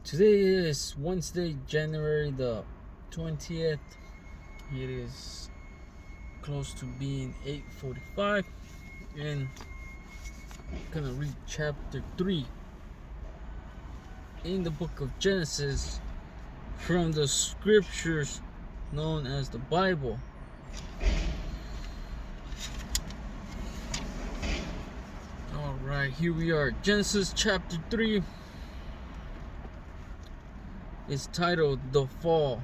Today is Wednesday, January the 20th. It is close to being 8:45, and I'm gonna read chapter 3 in the book of Genesis from the scriptures known as the Bible. Alright, here we are. Genesis chapter 3 is titled The Fall.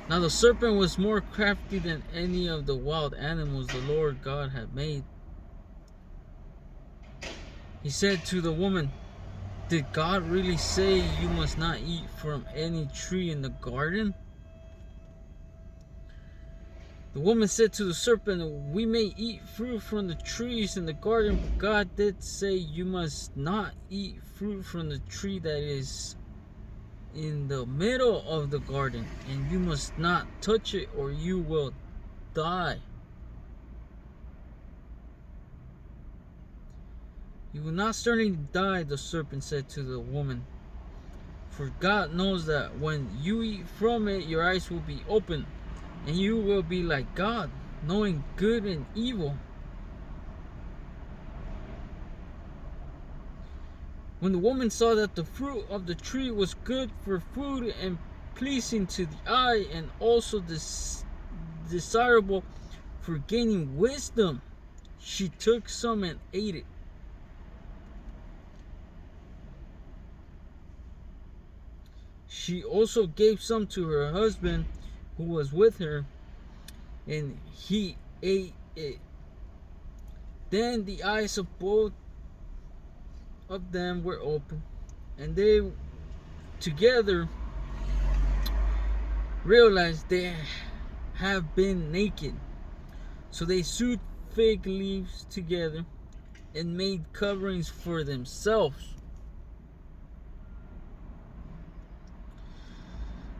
Now the serpent was more crafty than any of the wild animals the Lord God had made. He said to the woman, "Did God really say you must not eat from any tree in the garden?" The woman said to the serpent, "We may eat fruit from the trees in the garden, but God did say you must not eat fruit from the tree that is in the middle of the garden, and you must not touch it or you will die. You will not certainly die," the serpent said to the woman, "for God knows that when you eat from it, your eyes will be open, and you will be like God, knowing good and evil." When the woman saw that the fruit of the tree was good for food and pleasing to the eye, and also desirable for gaining wisdom, she took some and ate it. She also gave some to her husband who was with her, and he ate it. Then the eyes of both of them were open, and they together realized they have been naked. So they sewed fig leaves together and made coverings for themselves.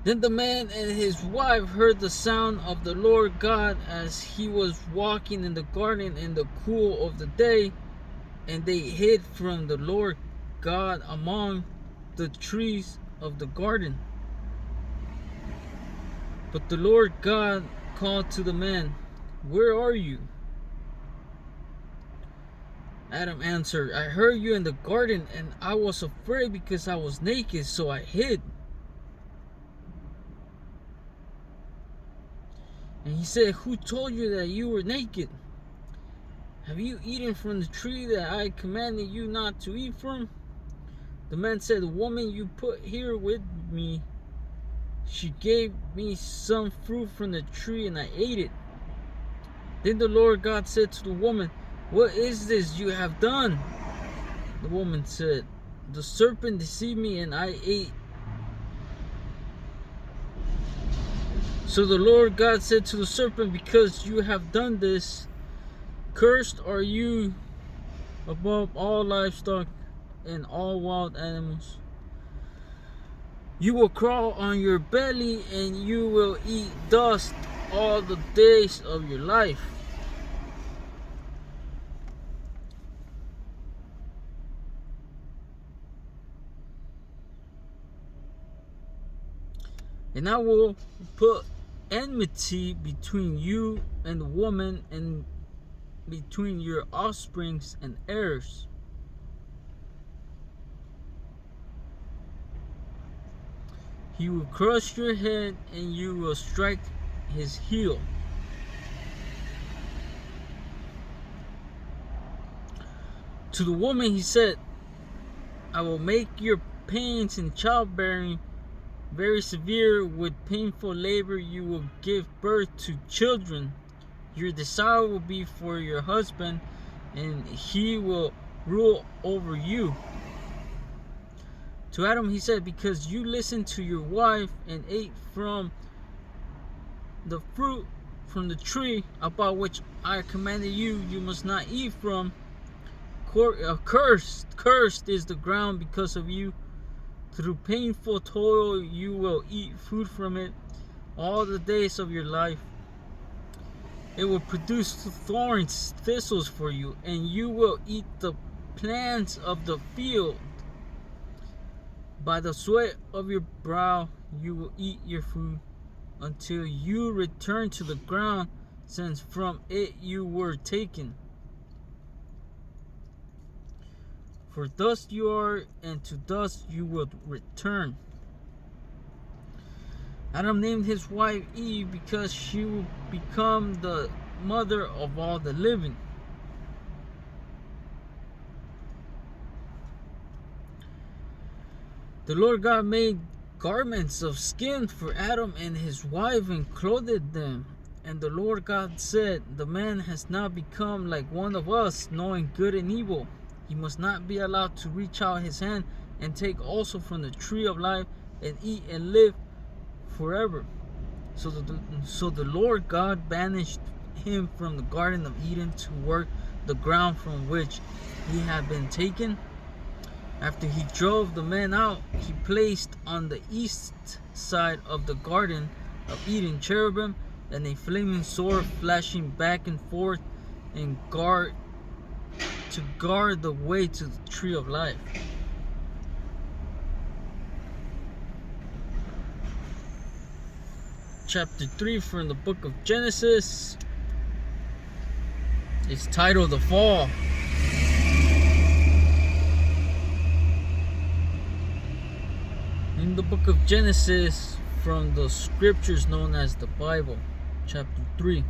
Then the man and his wife heard the sound of the Lord God as he was walking in the garden in the cool of the day, and they hid from the Lord God among the trees of the garden. But the Lord God called to the man, "Where are you?" Adam answered, "I heard you in the garden, and I was afraid because I was naked, so I hid." And he said, "Who told you that you were naked? Have you eaten from the tree that I commanded you not to eat from?" The man said, "The woman you put here with me, she gave me some fruit from the tree and I ate it." Then the Lord God said to the woman, "What is this you have done?" The woman said, "The serpent deceived me and I ate." So the Lord God said to the serpent, "Because you have done this, cursed are you above all livestock and all wild animals. You will crawl on your belly and you will eat dust all the days of your life. And I will put enmity between you and the woman, and between your offsprings and heirs. He will crush your head and you will strike his heel." To the woman he said, "I will make your pains in childbearing very severe. With painful labor you will give birth to children. Your desire will be for your husband, and he will rule over you." To Adam he said, "Because you listened to your wife and ate from the fruit from the tree about which I commanded you, you must not eat from. Cursed is the ground because of you. Through painful toil you will eat food from it all the days of your life. It will produce thorns, thistles for you, and you will eat the plants of the field. By the sweat of your brow you will eat your food, until you return to the ground, since from it you were taken. For dust you are, and to dust you will return. Adam named his wife Eve because she will become the mother of all the living. The Lord God made garments of skin for Adam and his wife and clothed them. And the Lord God said, the man has now become like one of us, knowing good and evil. He must not be allowed to reach out his hand and take also from the tree of life and eat and live forever. So the Lord God banished him from the Garden of Eden to work the ground from which he had been taken. After he drove the man out, he placed on the east side of the Garden of Eden cherubim and a flaming sword flashing back and forth and guard the way to the tree of life. Chapter 3 from the book of Genesis is titled The Fall. In the book of Genesis, from the scriptures known as the Bible, chapter 3.